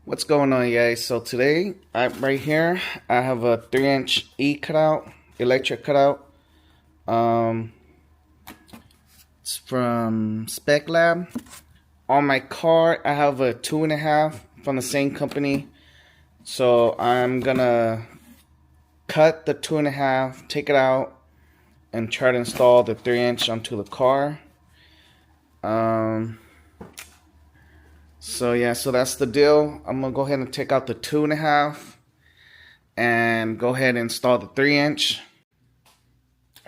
What's going on, guys? So today, right here, I have a 3-inch cutout, electric cutout. It's from Spec Lab. On my car, I have a 2.5 from the same company. So I'm gonna cut the 2.5, take it out, and try to install the 3-inch onto the car. So yeah, so that's the deal. I'm gonna go ahead and take out the 2.5 and go ahead and install the 3-inch.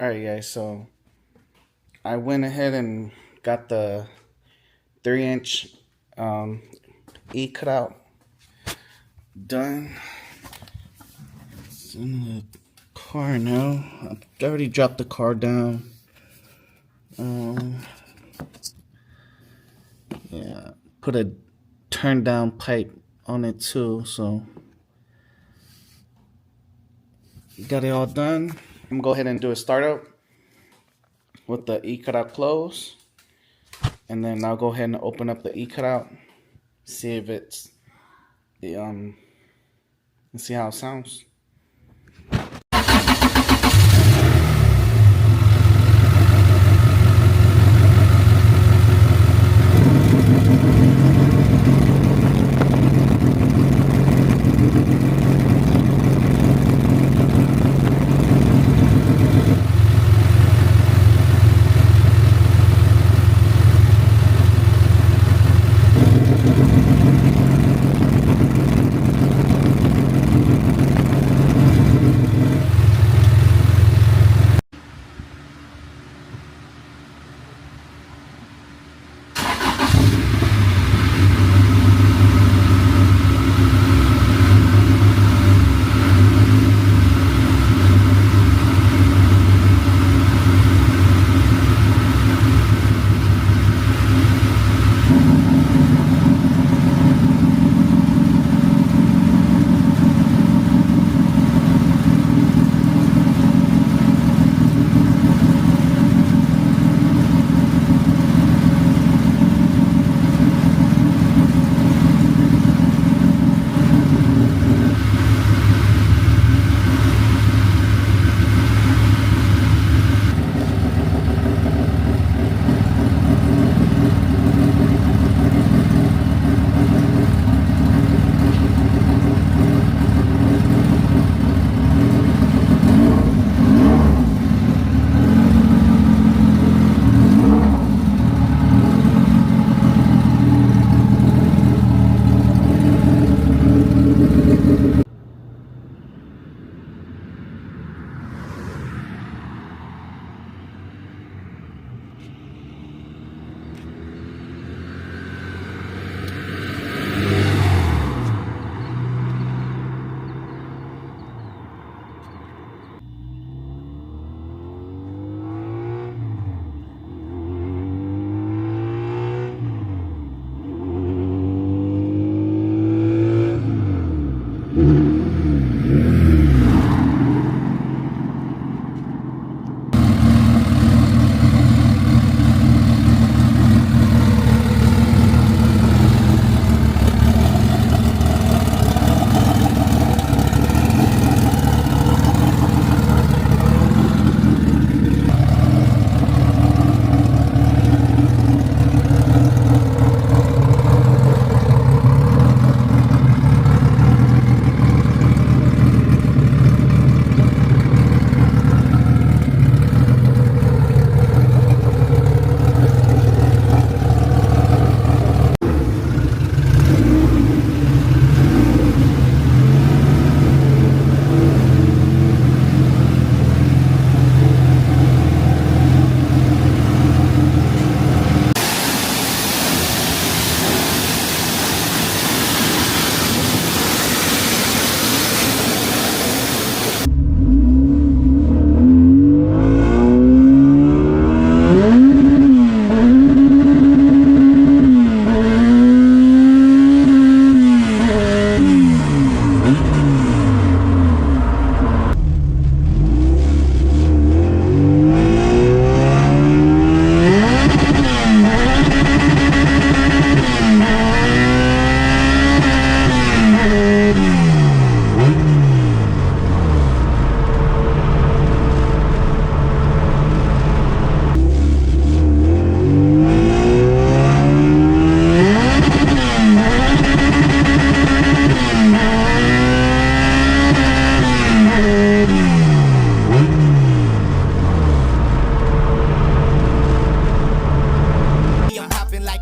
Alright guys, so I went ahead and got the 3-inch cutout done. It's in the car now. I already dropped the car down. Yeah, put a turn down pipe on it too, so got it all done. I'm gonna go ahead and do a startup with the cutout closed, and then I'll go ahead and open up the cutout, see if it's the and see how it sounds.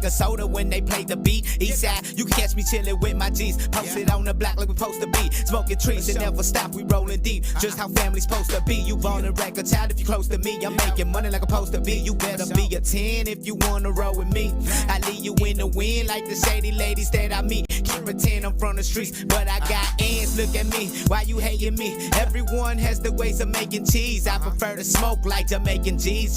a soda when they play the beat. Eastside, you can catch me chillin' with my G's. Posted on the block like we supposed to be. Smoking trees and never stop, we rollin' deep. Just how family's supposed to be. You born a record child if you close to me. I'm making money like I'm supposed to be. You better be a 10 if you wanna roll with me. I leave you in the wind like the shady ladies that I meet. Can't pretend I'm from the streets, but I got ends. Look at me, why you hating me? Everyone has the ways of making cheese. I prefer to smoke like Jamaican G's.